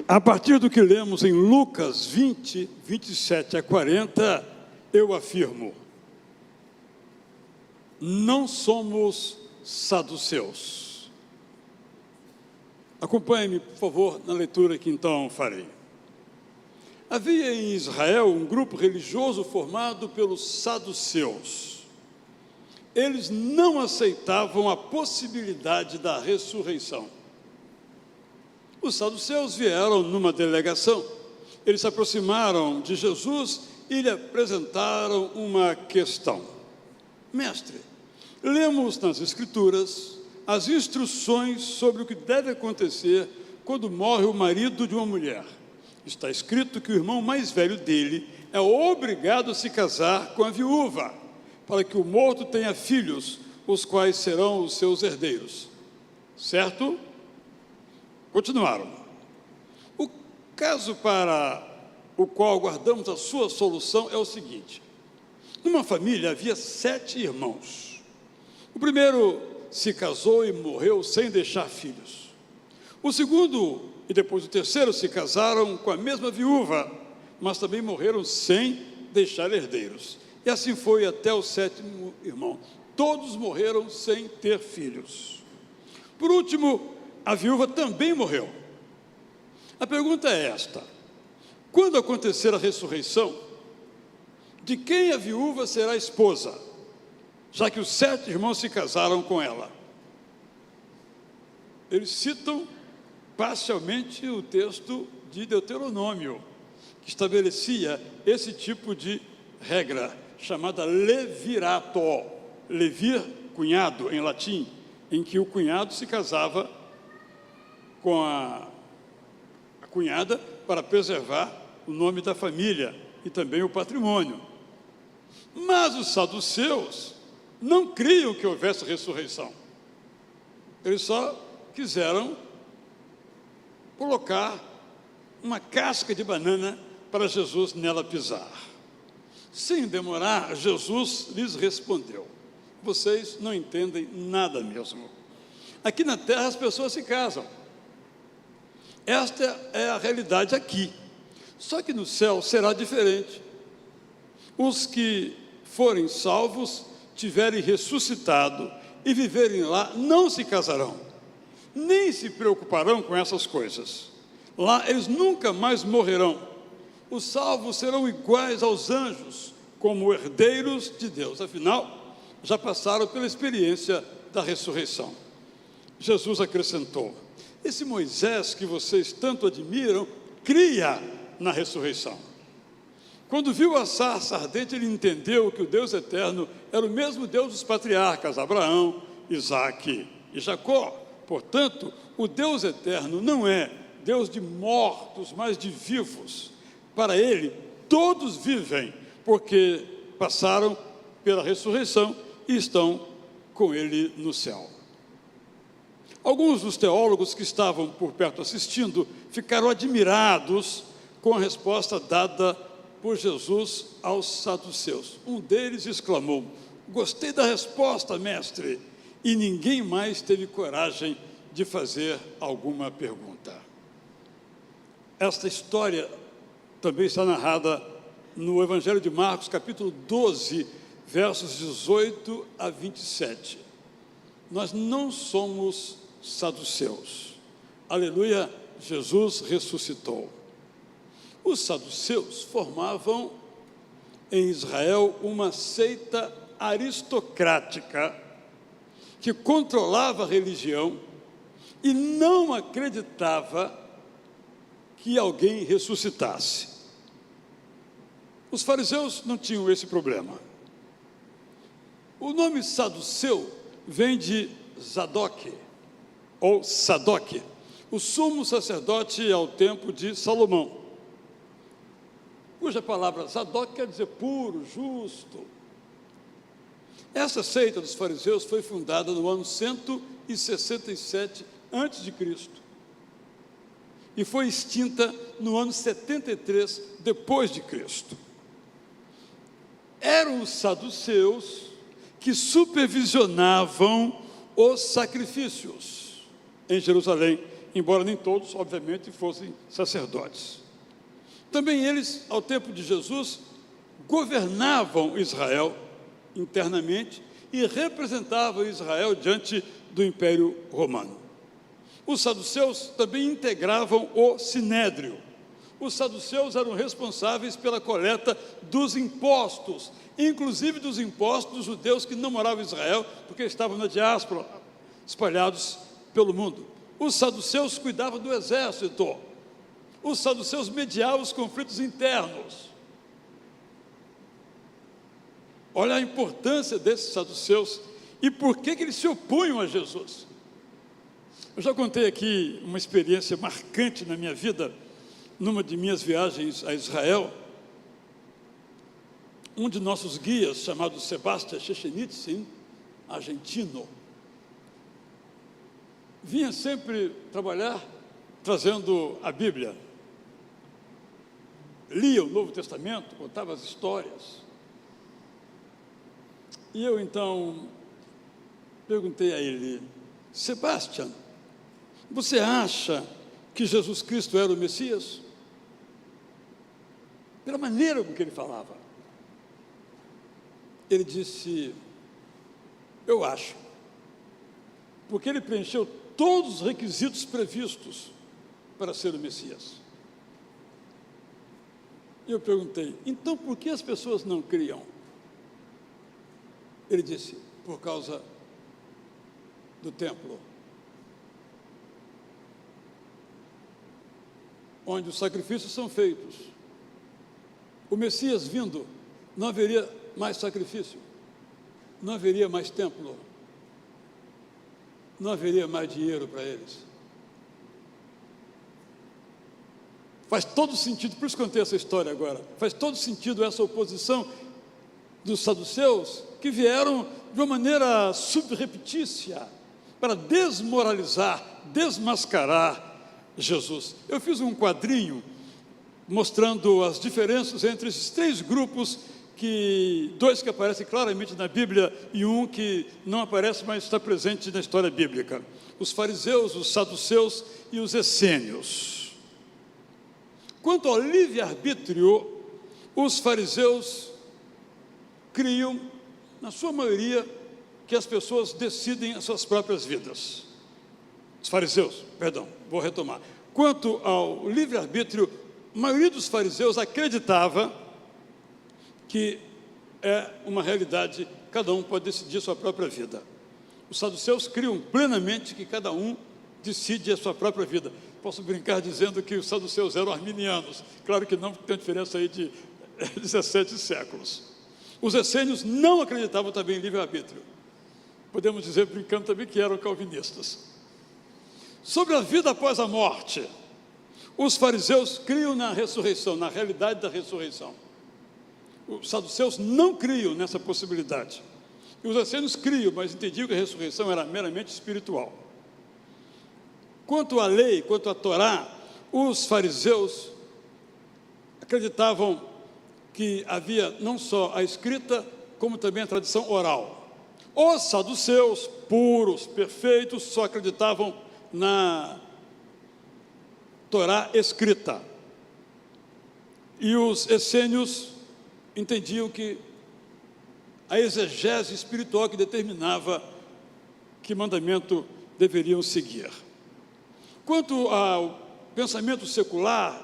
A partir do que lemos em Lucas 20, 27 a 40, eu afirmo: não somos saduceus. Acompanhe-me, por favor, na leitura que então farei. Havia em Israel um grupo religioso formado pelos saduceus. Eles não aceitavam a possibilidade da ressurreição. Os saduceus vieram numa delegação. Eles se aproximaram de Jesus e lhe apresentaram uma questão. Mestre, lemos nas Escrituras as instruções sobre o que deve acontecer quando morre o marido de uma mulher. Está escrito que o irmão mais velho dele é obrigado a se casar com a viúva, para que o morto tenha filhos, os quais serão os seus herdeiros. Certo? Continuaram. O caso para o qual aguardamos a sua solução é o seguinte: numa família havia 7 irmãos. O primeiro se casou e morreu sem deixar filhos. O segundo e depois o terceiro se casaram com a mesma viúva, mas também morreram sem deixar herdeiros. E assim foi até o 7º irmão. Todos morreram sem ter filhos. Por último, a viúva também morreu. A pergunta é esta: quando acontecer a ressurreição, de quem a viúva será esposa, já que os 7 irmãos se casaram com ela? Eles citam parcialmente o texto de Deuteronômio, que estabelecia esse tipo de regra, chamada levirato, levir, cunhado, em latim, em que o cunhado se casava com a cunhada para preservar o nome da família e também o patrimônio. Mas os saduceus não criam que houvesse ressurreição. Eles só quiseram colocar uma casca de banana para Jesus nela pisar. Sem demorar, Jesus lhes respondeu: vocês não entendem nada mesmo. Aqui na terra as pessoas se casam. Esta é a realidade aqui. Só que no céu será diferente. Os que forem salvos, tiverem ressuscitado e viverem lá, não se casarão, nem se preocuparão com essas coisas. Lá eles nunca mais morrerão. Os salvos serão iguais aos anjos, como herdeiros de Deus. Afinal, já passaram pela experiência da ressurreição. Jesus acrescentou: esse Moisés que vocês tanto admiram, cria na ressurreição. Quando viu a sarça ardente, ele entendeu que o Deus eterno era o mesmo Deus dos patriarcas, Abraão, Isaque e Jacó. Portanto, o Deus eterno não é Deus de mortos, mas de vivos. Para ele, todos vivem, porque passaram pela ressurreição e estão com ele no céu. Alguns dos teólogos que estavam por perto assistindo ficaram admirados com a resposta dada por Jesus aos saduceus. Um deles exclamou: gostei da resposta, mestre. E ninguém mais teve coragem de fazer alguma pergunta. Esta história também está narrada no Evangelho de Marcos, capítulo 12, versos 18 a 27. Nós não somos saduceus. Aleluia, Jesus ressuscitou. Os saduceus formavam em Israel uma seita aristocrática que controlava a religião e não acreditava que alguém ressuscitasse. Os fariseus não tinham esse problema. O nome saduceu vem de Zadok, ou Sadoc, o sumo sacerdote ao tempo de Salomão, cuja palavra Zadok quer dizer puro, justo. Essa seita dos fariseus foi fundada no ano 167 a.C. e foi extinta no ano 73 depois de Cristo. Eram os saduceus que supervisionavam os sacrifícios em Jerusalém embora nem todos, obviamente, fossem sacerdotes. Também eles, ao tempo de Jesus, governavam Israel internamente e representavam Israel diante do Império Romano. Os saduceus também integravam o Sinédrio. Os saduceus eram responsáveis pela coleta dos impostos, inclusive dos impostos dos judeus que não moravam em Israel, porque estavam na diáspora, espalhados pelo mundo. Os saduceus cuidavam do exército. Os saduceus mediavam os conflitos internos. Olha a importância desses saduceus e por que eles se opunham a Jesus. Eu já contei aqui uma experiência marcante na minha vida, numa de minhas viagens a Israel. Um de nossos guias, chamado Sebastian Chechenitsyn, argentino, vinha sempre trabalhar trazendo a Bíblia. Lia o Novo Testamento, contava as histórias. E eu então perguntei a ele: Sebastian, você acha que Jesus Cristo era o Messias? Pela maneira com que ele falava. Ele disse: eu acho, porque ele preencheu todos os requisitos previstos para ser o Messias. E eu perguntei: então por que as pessoas não criam? Ele disse: por causa do templo, onde os sacrifícios são feitos. O Messias vindo, não haveria mais sacrifício, não haveria mais templo, não haveria mais dinheiro para eles. Faz todo sentido, por isso contei essa história agora, faz todo sentido essa oposição dos saduceus, que vieram de uma maneira subreptícia para desmoralizar, desmascarar Jesus. Eu fiz um quadrinho mostrando as diferenças entre esses três grupos, dois que aparecem claramente na Bíblia e um que não aparece, mas está presente na história bíblica: os fariseus, os saduceus e os essênios. Quanto ao livre-arbítrio, os fariseus criam, na sua maioria, que as pessoas decidem as suas próprias vidas. Os fariseus, perdão, vou retomar. Quanto ao livre-arbítrio, a maioria dos fariseus acreditava que é uma realidade, cada um pode decidir a sua própria vida. Os saduceus criam plenamente que cada um decide a sua própria vida. Posso brincar dizendo que os saduceus eram arminianos. Claro que não, porque tem uma diferença aí de 17 séculos. Os essênios não acreditavam também em livre-arbítrio. Podemos dizer, brincando também, que eram calvinistas. Sobre a vida após a morte, os fariseus criam na ressurreição, na realidade da ressurreição. Os saduceus não criam nessa possibilidade. E os essênios criam, mas entendiam que a ressurreição era meramente espiritual. Quanto à lei, quanto à Torá, os fariseus acreditavam que havia não só a escrita, como também a tradição oral. Os saduceus, puros, perfeitos, só acreditavam na Torá escrita. E os essênios entendiam que a exegese espiritual que determinava que mandamento deveriam seguir. Quanto ao pensamento secular,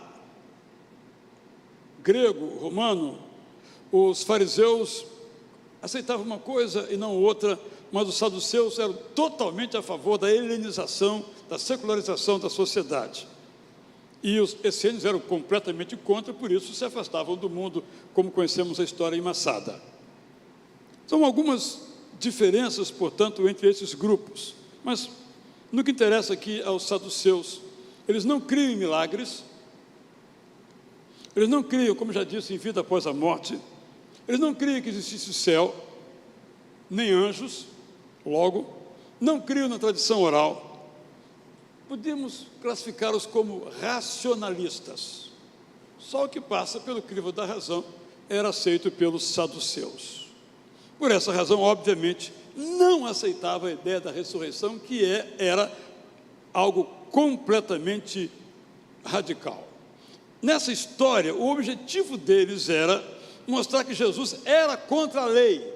grego, romano, os fariseus aceitavam uma coisa e não outra, mas os saduceus eram totalmente a favor da helenização, da secularização da sociedade. E os essênios eram completamente contra, por isso se afastavam do mundo, como conhecemos a história em Massada. São algumas diferenças, portanto, entre esses grupos, mas no que interessa aqui aos saduceus, eles não criam em milagres, eles não criam, como já disse, em vida após a morte, eles não criam que existisse céu, nem anjos, logo, não criam na tradição oral. Podemos classificá-los como racionalistas. Só o que passa pelo crivo da razão era aceito pelos saduceus. Por essa razão, obviamente, não aceitava a ideia da ressurreição, que era algo completamente radical. Nessa história, o objetivo deles era mostrar que Jesus era contra a lei,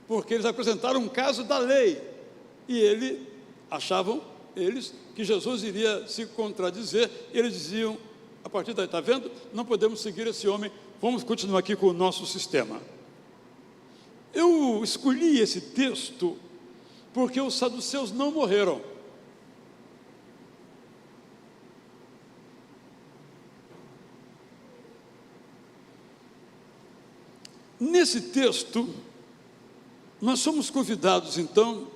porque eles apresentaram um caso da lei, e achavam eles que Jesus iria se contradizer, e eles diziam, a partir daí, está vendo? Não podemos seguir esse homem, vamos continuar aqui com o nosso sistema. Eu escolhi esse texto porque os saduceus não morreram. Nesse texto, nós somos convidados, então,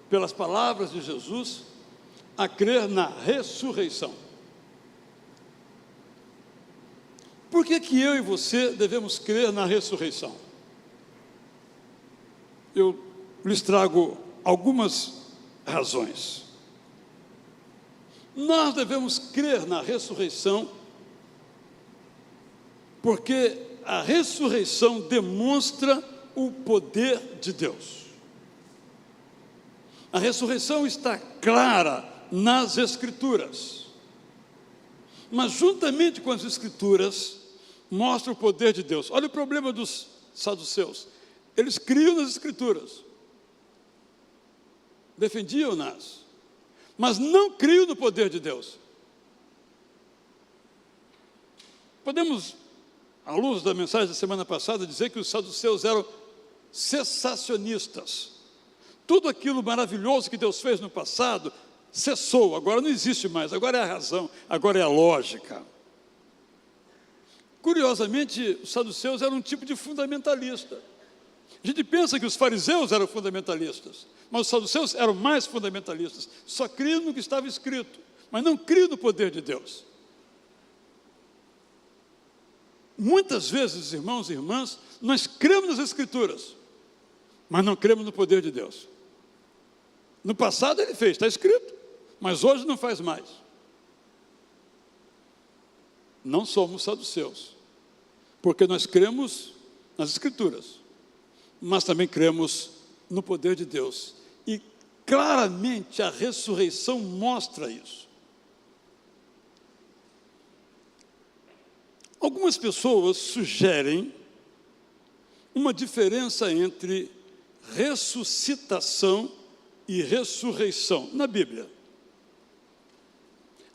pelas palavras de Jesus, a crer na ressurreição. Por que eu e você devemos crer na ressurreição? Eu lhes trago algumas razões. Nós devemos crer na ressurreição porque a ressurreição demonstra o poder de Deus. A ressurreição está clara nas Escrituras, mas juntamente com as Escrituras mostra o poder de Deus. Olha o problema dos saduceus: eles criam nas Escrituras, defendiam-nas, mas não criam no poder de Deus. Podemos, à luz da mensagem da semana passada, dizer que os saduceus eram cessacionistas. Tudo aquilo maravilhoso que Deus fez no passado cessou, agora não existe mais, agora é a razão, agora é a lógica. Curiosamente, os saduceus eram um tipo de fundamentalista. A gente pensa que os fariseus eram fundamentalistas, mas os saduceus eram mais fundamentalistas, só criam no que estava escrito, mas não criam no poder de Deus. Muitas vezes, irmãos e irmãs, nós cremos nas Escrituras, mas não cremos no poder de Deus. No passado ele fez, está escrito, mas hoje não faz mais. Não somos saduceus, porque nós cremos nas Escrituras, mas também cremos no poder de Deus. E claramente a ressurreição mostra isso. Algumas pessoas sugerem uma diferença entre ressuscitação e ressurreição na Bíblia.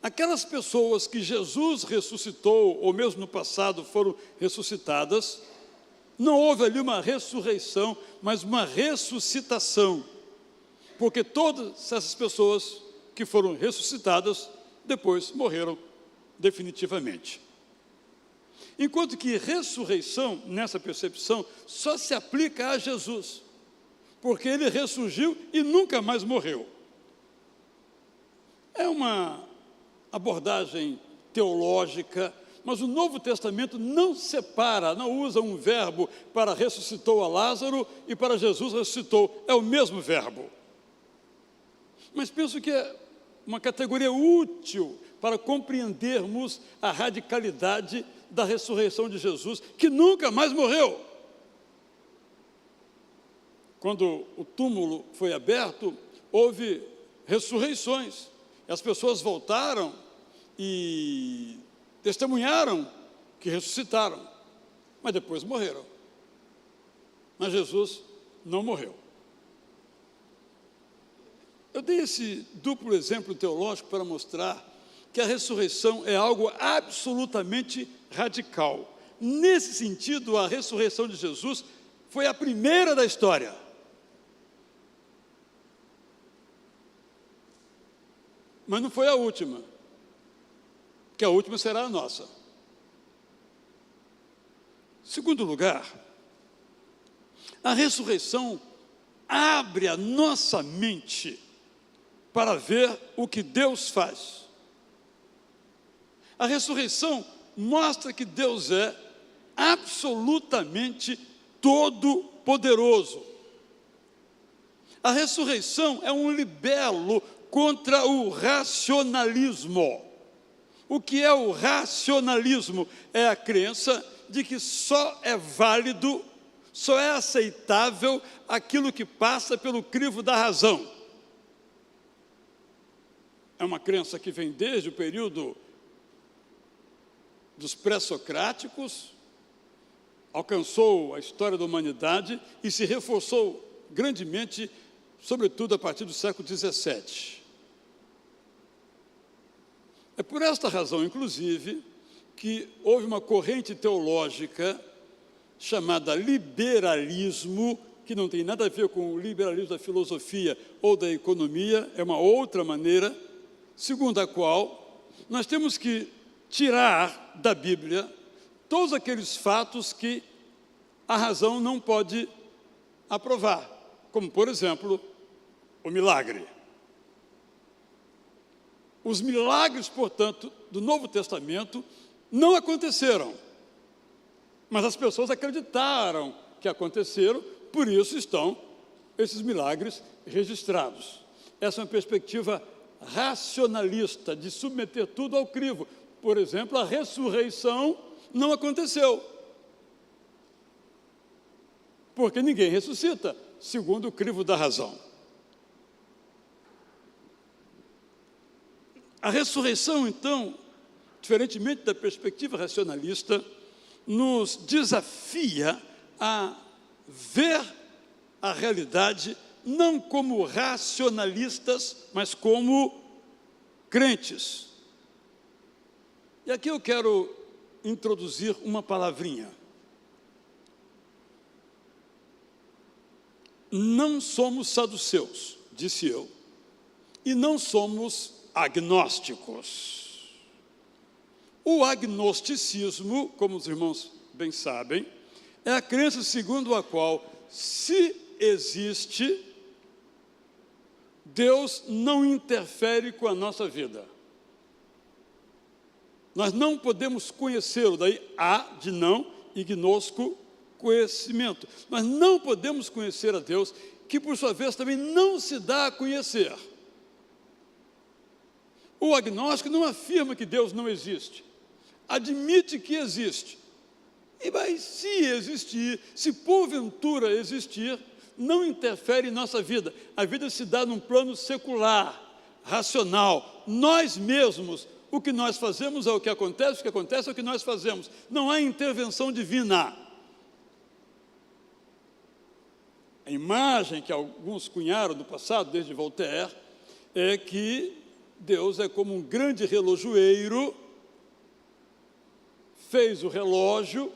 Aquelas pessoas que Jesus ressuscitou, ou mesmo no passado foram ressuscitadas, não houve ali uma ressurreição, mas uma ressuscitação, porque todas essas pessoas que foram ressuscitadas, depois morreram definitivamente. Enquanto que ressurreição, nessa percepção, só se aplica a Jesus, porque ele ressurgiu e nunca mais morreu. É uma abordagem teológica, mas o Novo Testamento não separa, não usa um verbo para ressuscitou a Lázaro e para Jesus ressuscitou, é o mesmo verbo. Mas penso que é uma categoria útil para compreendermos a radicalidade da ressurreição de Jesus, que nunca mais morreu. Quando o túmulo foi aberto, houve ressurreições. As pessoas voltaram e testemunharam que ressuscitaram, mas depois morreram. Mas Jesus não morreu. Eu dei esse duplo exemplo teológico para mostrar que a ressurreição é algo absolutamente radical. Nesse sentido, a ressurreição de Jesus foi a primeira da história. Mas não foi a última, porque a última será a nossa. Segundo lugar, a ressurreição abre a nossa mente para ver o que Deus faz. A ressurreição mostra que Deus é absolutamente todo-poderoso. A ressurreição é um libelo contra o racionalismo. O que é o racionalismo? É a crença de que só é válido, só é aceitável aquilo que passa pelo crivo da razão. é uma crença que vem desde o período dos pré-socráticos, alcançou a história da humanidade e se reforçou grandemente, sobretudo a partir do século XVII. É por esta razão, inclusive, que houve uma corrente teológica chamada liberalismo, que não tem nada a ver com o liberalismo da filosofia ou da economia, é uma outra maneira, segundo a qual nós temos que tirar da Bíblia todos aqueles fatos que a razão não pode aprovar, como, por exemplo, o milagre. Os milagres, portanto, do Novo Testamento não aconteceram, mas as pessoas acreditaram que aconteceram, por isso estão esses milagres registrados. Essa é uma perspectiva racionalista, de submeter tudo ao crivo. Por exemplo, a ressurreição não aconteceu, porque ninguém ressuscita, segundo o crivo da razão. A ressurreição, então, diferentemente da perspectiva racionalista, nos desafia a ver a realidade não como racionalistas, mas como crentes. E aqui eu quero introduzir uma palavrinha. Não somos saduceus, disse eu, e não somos agnósticos. O agnosticismo, como os irmãos bem sabem, é a crença segundo a qual, se existe, Deus não interfere com a nossa vida. Nós não podemos conhecê-lo, daí há de não, e gnosco, conhecimento. Nós não podemos conhecer a Deus, que por sua vez também não se dá a conhecer. O agnóstico não afirma que Deus não existe, admite que existe. E mas se existir, se porventura existir, não interfere em nossa vida. A vida se dá num plano secular, racional. Nós mesmos, o que nós fazemos é o que acontece é o que nós fazemos. Não há intervenção divina. A imagem que alguns cunharam no passado, desde Voltaire, é que Deus é como um grande relojoeiro, fez o relógio,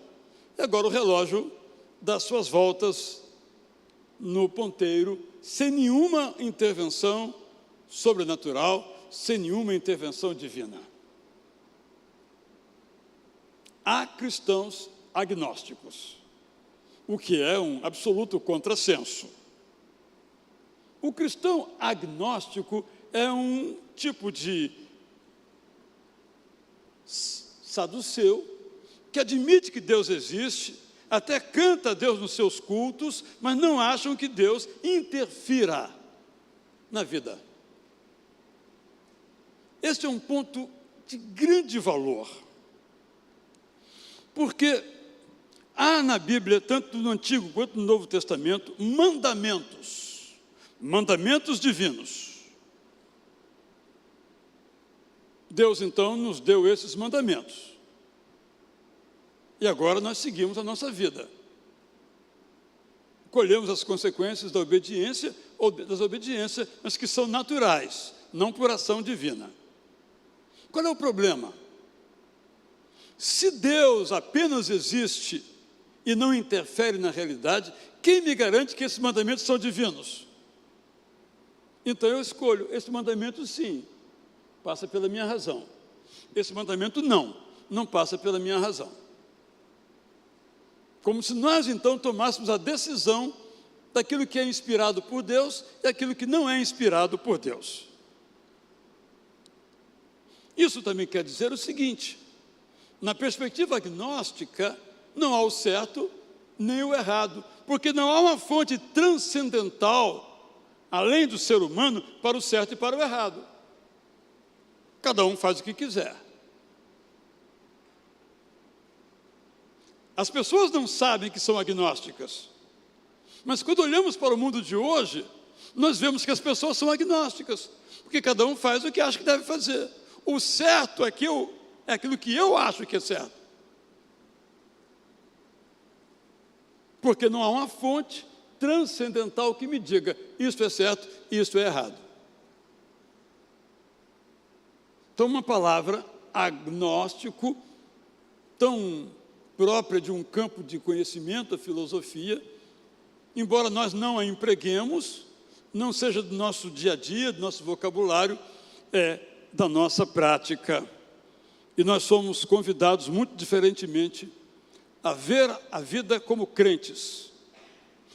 e agora o relógio dá suas voltas no ponteiro, sem nenhuma intervenção sobrenatural, sem nenhuma intervenção divina. Há cristãos agnósticos, o que é um absoluto contrassenso. O cristão agnóstico é um tipo de saduceu, que admite que Deus existe, até canta a Deus nos seus cultos, mas não acham que Deus interfira na vida. Este é um ponto de grande valor, porque há na Bíblia, tanto no Antigo quanto no Novo Testamento, mandamentos divinos. Deus, então, nos deu esses mandamentos. E agora nós seguimos a nossa vida. Colhemos as consequências da obediência ou desobediência, mas que são naturais, não por ação divina. Qual é o problema? Se Deus apenas existe e não interfere na realidade, quem me garante que esses mandamentos são divinos? Então eu escolho, esse mandamento sim, passa pela minha razão. Esse mandamento não passa pela minha razão. Como se nós então tomássemos a decisão daquilo que é inspirado por Deus e aquilo que não é inspirado por Deus. Isso também quer dizer o seguinte: na perspectiva agnóstica, não há o certo nem o errado, porque não há uma fonte transcendental, além do ser humano, para o certo e para o errado. Cada um faz o que quiser. As pessoas não sabem que são agnósticas, mas quando olhamos para o mundo de hoje, nós vemos que as pessoas são agnósticas, porque cada um faz o que acha que deve fazer. O certo é aquilo que eu acho que é certo. Porque não há uma fonte transcendental que me diga isto é certo e isto é errado. Então, uma palavra agnóstico, tão própria de um campo de conhecimento, a filosofia, embora nós não a empreguemos, não seja do nosso dia a dia, do nosso vocabulário, é da nossa prática. E nós somos convidados, muito diferentemente, a ver a vida como crentes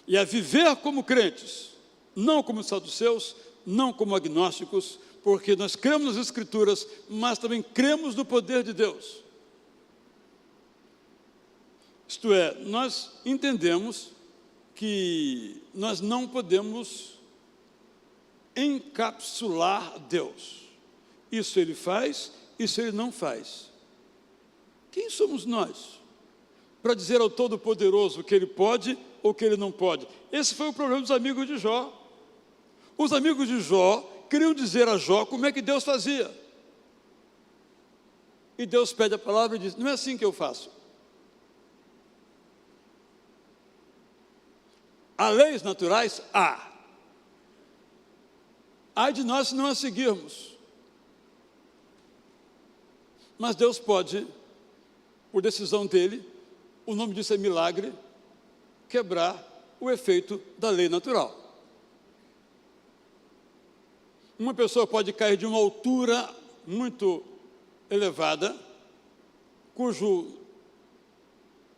e a viver como crentes, não como saduceus, não como agnósticos, porque nós cremos nas Escrituras, mas também cremos no poder de Deus. Isto é, nós entendemos que nós não podemos encapsular Deus. Isso Ele faz, isso Ele não faz. Quem somos nós para dizer ao Todo-Poderoso o que Ele pode ou o que Ele não pode? Esse foi o problema dos amigos de Jó. Os amigos de Jó queriam dizer a Jó como é que Deus fazia. E Deus pede a palavra e diz, não é assim que eu faço. Há leis naturais? Há. Ai de nós se não a seguirmos. Mas Deus pode, por decisão dele, o nome disso é milagre, quebrar o efeito da lei natural. Uma pessoa pode cair de uma altura muito elevada, cujo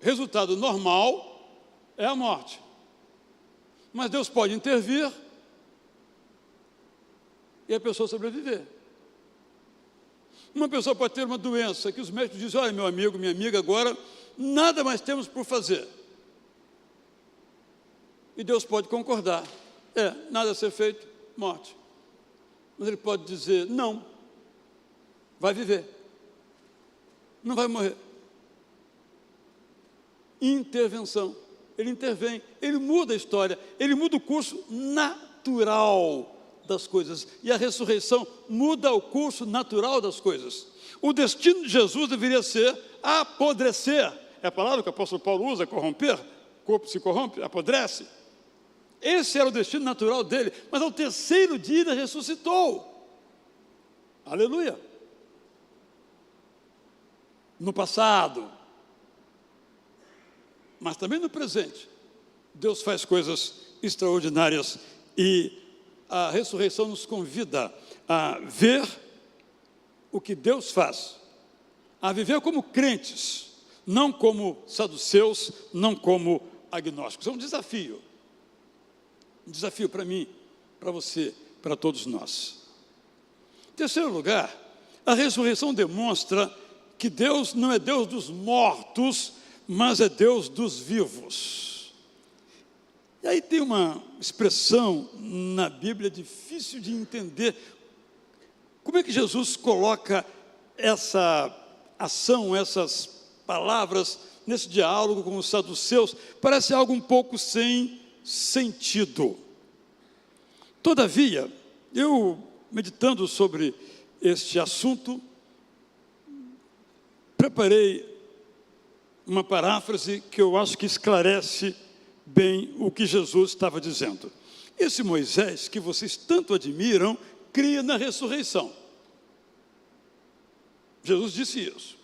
resultado normal é a morte. Mas Deus pode intervir e a pessoa sobreviver. Uma pessoa pode ter uma doença que os médicos dizem, olha, meu amigo, minha amiga, agora nada mais temos por fazer. E Deus pode concordar. Nada a ser feito, morte. Mas Ele pode dizer, não, vai viver. Não vai morrer. Intervenção. Ele intervém, Ele muda a história, Ele muda o curso natural das coisas. E a ressurreição muda o curso natural das coisas. O destino de Jesus deveria ser apodrecer. É a palavra que o apóstolo Paulo usa, corromper. O corpo se corrompe, apodrece. Esse era o destino natural dele. Mas ao terceiro dia ele ressuscitou. Aleluia. No passado, mas também no presente, Deus faz coisas extraordinárias e a ressurreição nos convida a ver o que Deus faz, a viver como crentes, não como saduceus, não como agnósticos. É um desafio para mim, para você, para todos nós. Em terceiro lugar, a ressurreição demonstra que Deus não é Deus dos mortos, mas é Deus dos vivos. E aí tem uma expressão na Bíblia difícil de entender. Como é que Jesus coloca essa ação, essas palavras, nesse diálogo com os saduceus? Parece algo um pouco sem sentido. Todavia, eu, meditando sobre este assunto, preparei uma paráfrase que eu acho que esclarece bem o que Jesus estava dizendo. Esse Moisés, que vocês tanto admiram, cria na ressurreição. Jesus disse isso.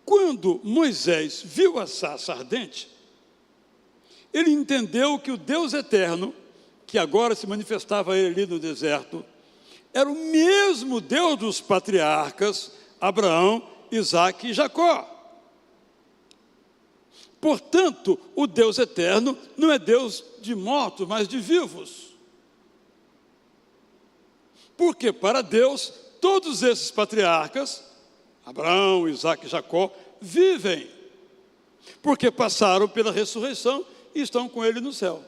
Quando Moisés viu a sarça ardente, ele entendeu que o Deus eterno, que agora se manifestava a ele ali no deserto, era o mesmo Deus dos patriarcas, Abraão, Isaque e Jacó. Portanto, o Deus eterno não é Deus de mortos, mas de vivos. Porque para Deus, todos esses patriarcas, Abraão, Isaque e Jacó, vivem. Porque passaram pela ressurreição e estão com Ele no céu.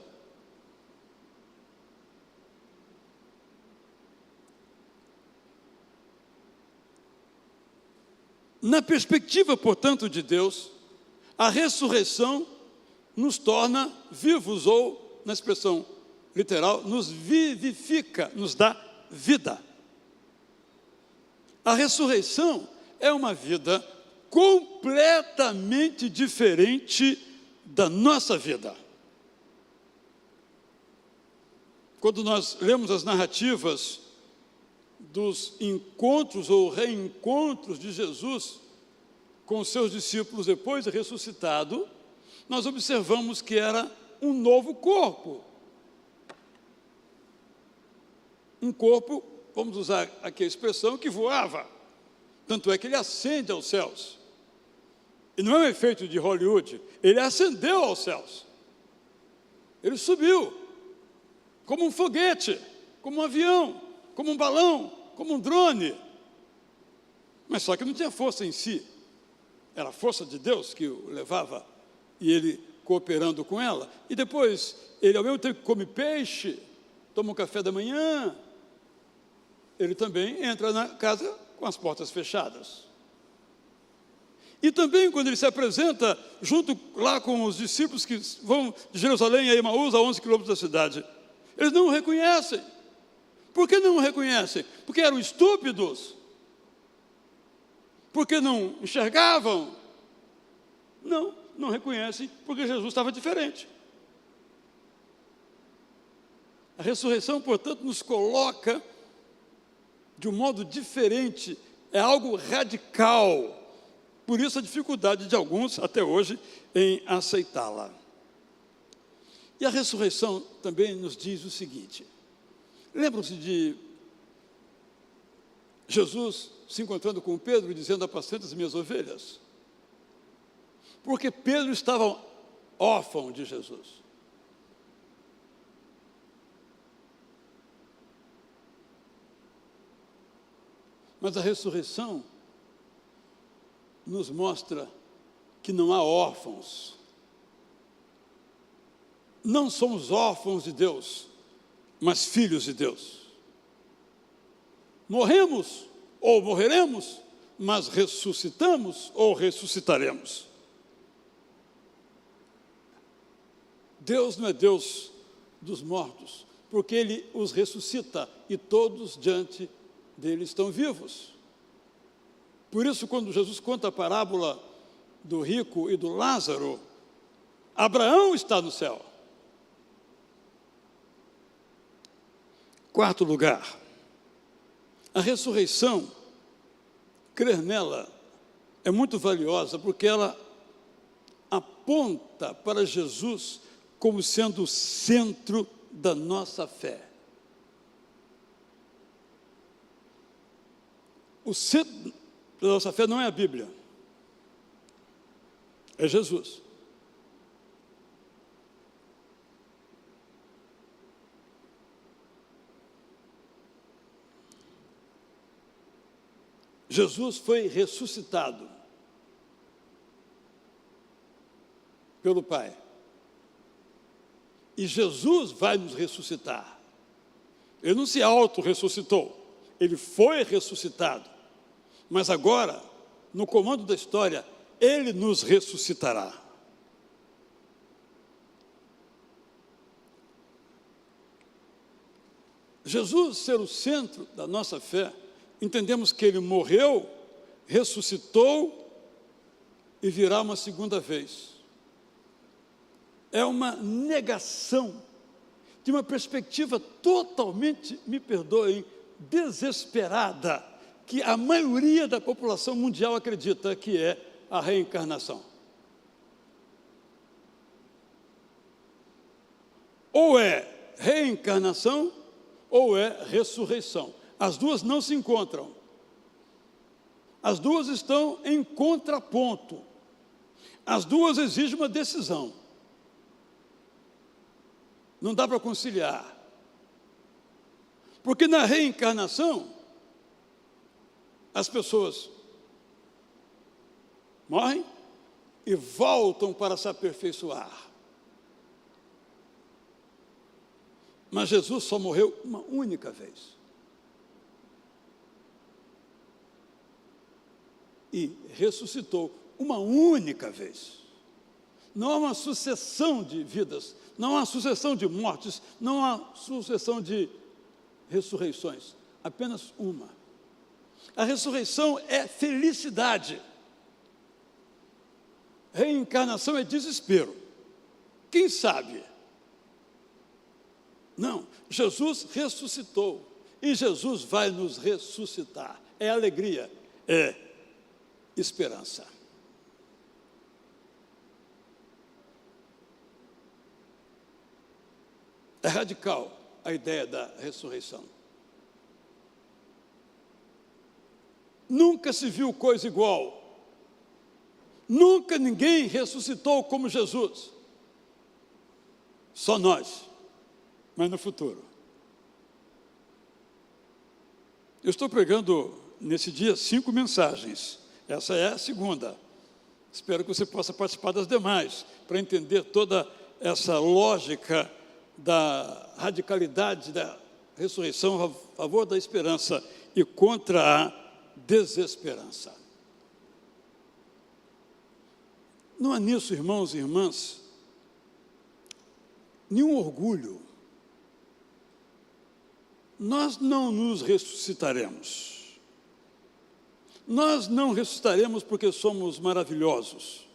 Na perspectiva, portanto, de Deus, a ressurreição nos torna vivos, ou, na expressão literal, nos vivifica, nos dá vida. A ressurreição é uma vida completamente diferente da nossa vida. Quando nós lemos as narrativas dos encontros ou reencontros de Jesus com os seus discípulos depois de ressuscitado, nós observamos que era um novo corpo. Um corpo, vamos usar aqui a expressão, que voava. Tanto é que ele ascende aos céus. E não é um efeito de Hollywood, ele ascendeu aos céus. Ele subiu, como um foguete, como um avião, como um balão, como um drone. Mas só que não tinha força em si. Era a força de Deus que o levava e ele cooperando com ela. E depois, ele ao mesmo tempo que come peixe, toma um café da manhã, ele também entra na casa com as portas fechadas. E também quando ele se apresenta junto lá com os discípulos que vão de Jerusalém a Emaús, a 11 quilômetros da cidade, eles não o reconhecem. Por que não o reconhecem? Porque eram estúpidos? Porque não enxergavam? Não reconhecem, porque Jesus estava diferente. A ressurreição, portanto, nos coloca de um modo diferente, é algo radical. Por isso a dificuldade de alguns, até hoje, em aceitá-la. E a ressurreição também nos diz o seguinte: lembram-se de Jesus se encontrando com Pedro e dizendo: apacenta as minhas ovelhas? Porque Pedro estava órfão de Jesus. Mas a ressurreição nos mostra que não há órfãos. Não somos órfãos de Deus, mas filhos de Deus. Morremos ou morreremos, mas ressuscitamos ou ressuscitaremos. Deus não é Deus dos mortos, porque Ele os ressuscita e todos diante dele estão vivos. Por isso, quando Jesus conta a parábola do rico e do Lázaro, Abraão está no céu. Quarto lugar, a ressurreição, crer nela é muito valiosa, porque ela aponta para Jesus como sendo o centro da nossa fé. O centro da nossa fé não é a Bíblia, é Jesus. Jesus foi ressuscitado pelo Pai. E Jesus vai nos ressuscitar. Ele não se auto-ressuscitou, ele foi ressuscitado. Mas agora, no comando da história, ele nos ressuscitará. Jesus ser o centro da nossa fé, entendemos que ele morreu, ressuscitou e virá uma segunda vez. É uma negação de uma perspectiva totalmente, me perdoem, desesperada, que a maioria da população mundial acredita que é a reencarnação. Ou é reencarnação, ou é ressurreição. As duas não se encontram. As duas estão em contraponto. As duas exigem uma decisão. Não dá para conciliar. Porque na reencarnação, as pessoas morrem e voltam para se aperfeiçoar. Mas Jesus só morreu uma única vez. E ressuscitou uma única vez. Não há uma sucessão de vidas, não há uma sucessão de mortes, não há sucessão de ressurreições, apenas uma. A ressurreição é felicidade. Reencarnação é desespero. Quem sabe? Não, Jesus ressuscitou e Jesus vai nos ressuscitar. É alegria, é esperança. É radical a ideia da ressurreição. Nunca se viu coisa igual. Nunca ninguém ressuscitou como Jesus. Só nós, mas no futuro. Eu estou pregando nesse dia 5 mensagens. Essa é a segunda. Espero que você possa participar das demais, para entender toda essa lógica da radicalidade da ressurreição a favor da esperança e contra a desesperança. Não há nisso, irmãos e irmãs, nenhum orgulho. Nós não nos ressuscitaremos. Nós não ressuscitaremos porque somos maravilhosos.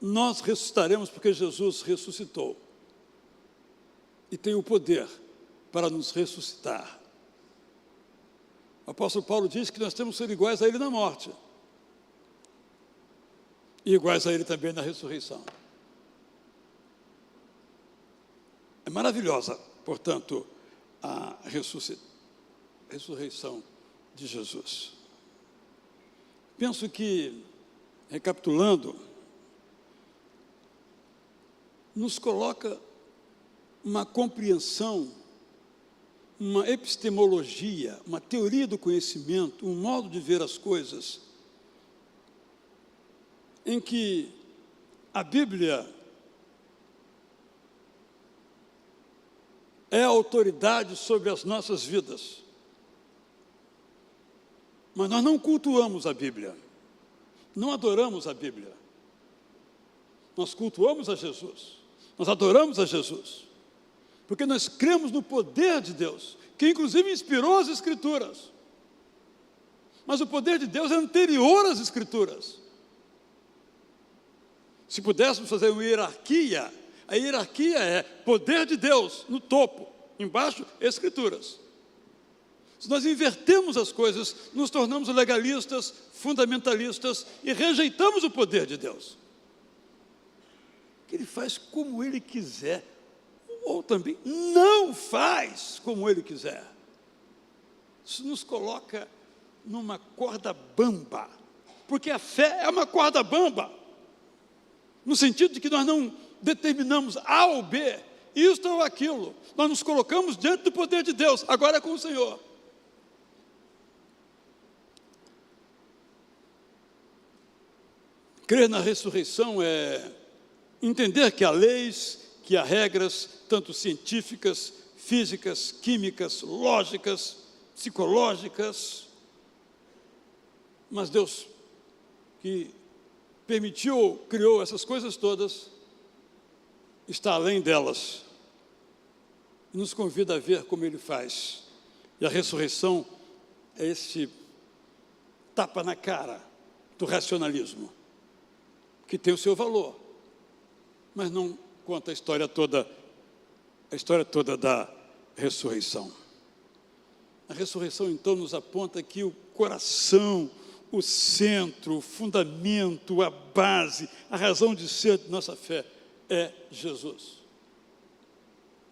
Nós ressuscitaremos porque Jesus ressuscitou. E tem o poder para nos ressuscitar. O apóstolo Paulo diz que nós temos que ser iguais a ele na morte. E iguais a ele também na ressurreição. É maravilhosa, portanto, a ressurreição de Jesus. Penso que, recapitulando, nos coloca uma compreensão, uma epistemologia, uma teoria do conhecimento, um modo de ver as coisas, em que a Bíblia é a autoridade sobre as nossas vidas. Mas nós não cultuamos a Bíblia, não adoramos a Bíblia. Nós cultuamos a Jesus, nós adoramos a Jesus, porque nós cremos no poder de Deus, que inclusive inspirou as Escrituras. Mas o poder de Deus é anterior às Escrituras. Se pudéssemos fazer uma hierarquia, a hierarquia é poder de Deus no topo, embaixo, Escrituras. Se nós invertemos as coisas, nos tornamos legalistas, fundamentalistas e rejeitamos o poder de Deus. Que Ele faz como Ele quiser, ou também não faz como Ele quiser. Isso nos coloca numa corda bamba, porque a fé é uma corda bamba, no sentido de que nós não determinamos A ou B, isto ou aquilo, nós nos colocamos diante do poder de Deus, agora é com o Senhor. Crer na ressurreição é entender que há leis, que há regras, tanto científicas, físicas, químicas, lógicas, psicológicas, mas Deus, que permitiu, criou essas coisas todas, está além delas e nos convida a ver como Ele faz. E a ressurreição é esse tapa na cara do racionalismo, que tem o seu valor, mas não conta a história toda da ressurreição. A ressurreição, então, nos aponta que o coração, o centro, o fundamento, a base, a razão de ser de nossa fé é Jesus.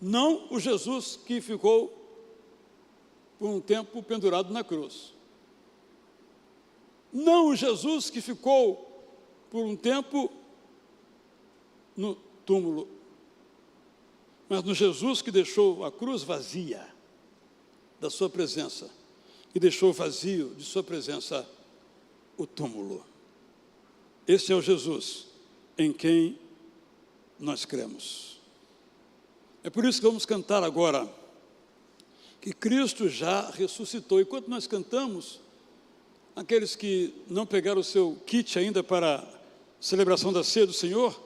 Não o Jesus que ficou por um tempo pendurado na cruz. Não o Jesus que ficou por um tempo no túmulo, mas no Jesus que deixou a cruz vazia da sua presença e deixou vazio de sua presença o túmulo. Esse é o Jesus em quem nós cremos. É por isso que vamos cantar agora que Cristo já ressuscitou. E quando nós cantamos, aqueles que não pegaram o seu kit ainda para celebração da ceia do Senhor,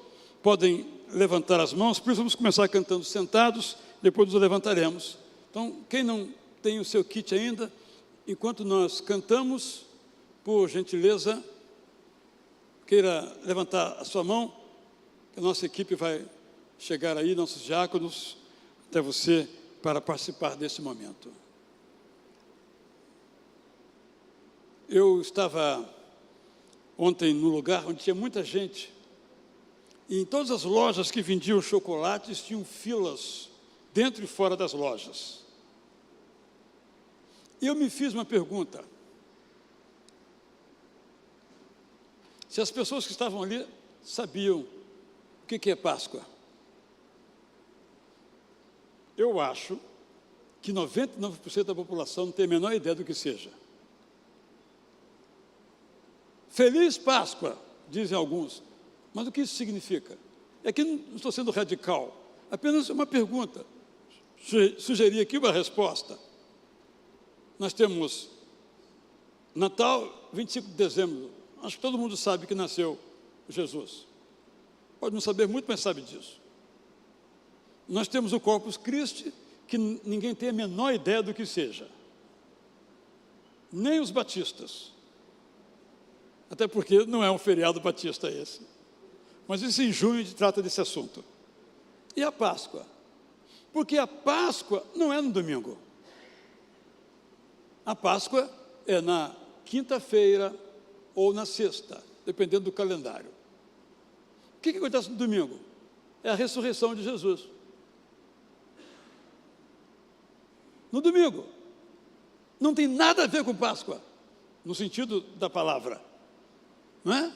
podem levantar as mãos, por isso vamos começar cantando sentados, depois nos levantaremos. Então, quem não tem o seu kit ainda, enquanto nós cantamos, por gentileza, queira levantar a sua mão, que a nossa equipe vai chegar aí, nossos diáconos, até você, para participar desse momento. Eu estava ontem no lugar onde tinha muita gente, e em todas as lojas que vendiam chocolates, tinham filas dentro e fora das lojas. E eu me fiz uma pergunta: se as pessoas que estavam ali sabiam o que é Páscoa? Eu acho que 99% da população não tem a menor ideia do que seja. Feliz Páscoa, dizem alguns. Mas o que isso significa? Aqui não estou sendo radical, apenas uma pergunta. Sugeri aqui uma resposta. Nós temos Natal, 25 de dezembro. Acho que todo mundo sabe que nasceu Jesus. Pode não saber muito, mas sabe disso. Nós temos o Corpus Christi, que ninguém tem a menor ideia do que seja. Nem os batistas. Até porque não é um feriado batista esse. Mas isso em junho a gente trata desse assunto. E a Páscoa? Porque a Páscoa não é no domingo. A Páscoa é na quinta-feira ou na sexta, dependendo do calendário. O que acontece no domingo? É a ressurreição de Jesus. No domingo. Não tem nada a ver com Páscoa, no sentido da palavra. Não é?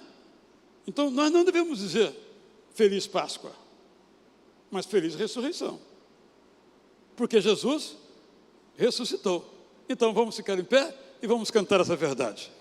Então, nós não devemos dizer Feliz Páscoa, mas Feliz Ressurreição. Porque Jesus ressuscitou. Então, vamos ficar em pé e vamos cantar essa verdade.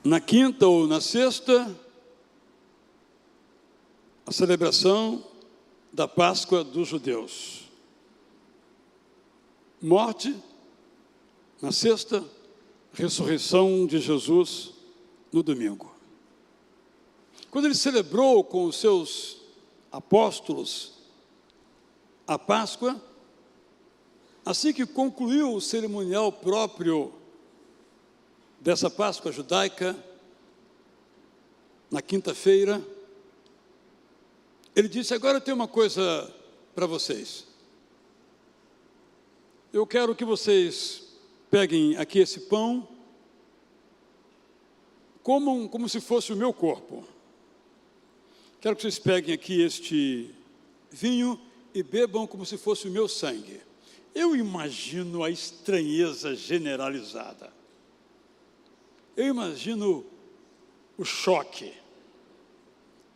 Na quinta ou na sexta, a celebração da Páscoa dos judeus. Morte, na sexta, ressurreição de Jesus no domingo. Quando ele celebrou com os seus apóstolos a Páscoa, assim que concluiu o cerimonial próprio dessa Páscoa judaica, na quinta-feira, ele disse: agora eu tenho uma coisa para vocês. Eu quero que vocês peguem aqui esse pão, comam como se fosse o meu corpo. Quero que vocês peguem aqui este vinho e bebam como se fosse o meu sangue. Eu imagino a estranheza generalizada. Eu imagino o choque.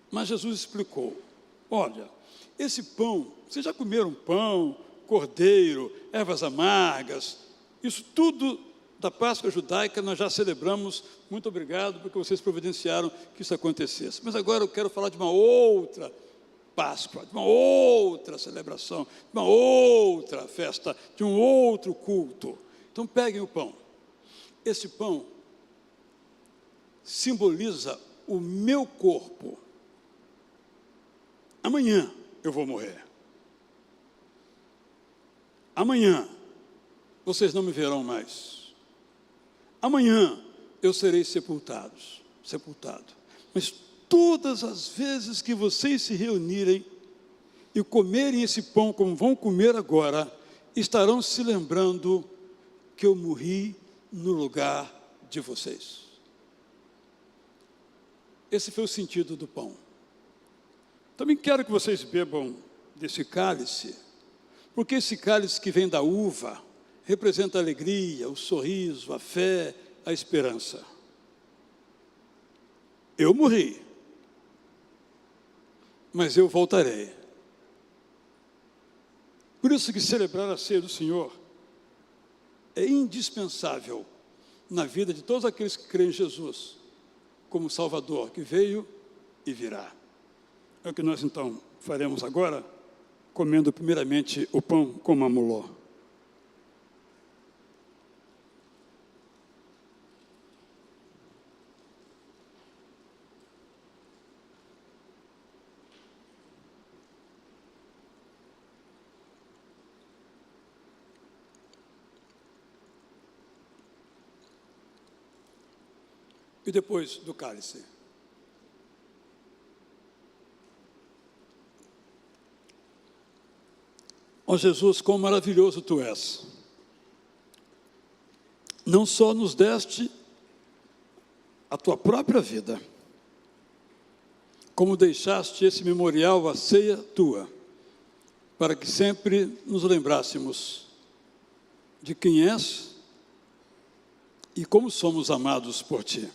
Mas Jesus explicou: olha, esse pão, vocês já comeram pão, cordeiro, ervas amargas, isso tudo da Páscoa judaica nós já celebramos. Muito obrigado porque vocês providenciaram que isso acontecesse. Mas agora eu quero falar de uma outra Páscoa, de uma outra celebração, de uma outra festa, de um outro culto. Então peguem o pão. Esse pão simboliza o meu corpo. Amanhã eu vou morrer. Amanhã vocês não me verão mais. Amanhã eu serei sepultado. Mas todas as vezes que vocês se reunirem e comerem esse pão como vão comer agora, estarão se lembrando que eu morri no lugar de vocês. Esse foi o sentido do pão. Também quero que vocês bebam desse cálice, porque esse cálice que vem da uva representa a alegria, o sorriso, a fé, a esperança. Eu morri, mas eu voltarei. Por isso que celebrar a ceia do Senhor é indispensável na vida de todos aqueles que creem em Jesus como Salvador, que veio e virá. É o que nós então faremos agora, comendo primeiramente o pão com mamuló. E depois do cálice. Ó Jesus, quão maravilhoso Tu és. Não só nos deste a Tua própria vida, como deixaste esse memorial, a ceia Tua, para que sempre nos lembrássemos de quem és e como somos amados por Ti.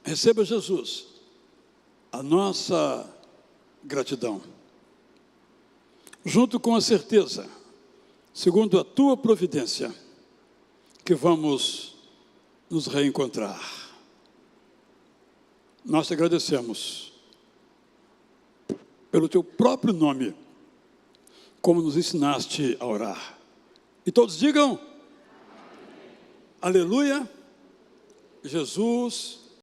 Receba, Jesus, a nossa gratidão, junto com a certeza, segundo a Tua providência, que vamos nos reencontrar. Nós te agradecemos pelo Teu próprio nome, como nos ensinaste a orar. E todos digam: aleluia, Jesus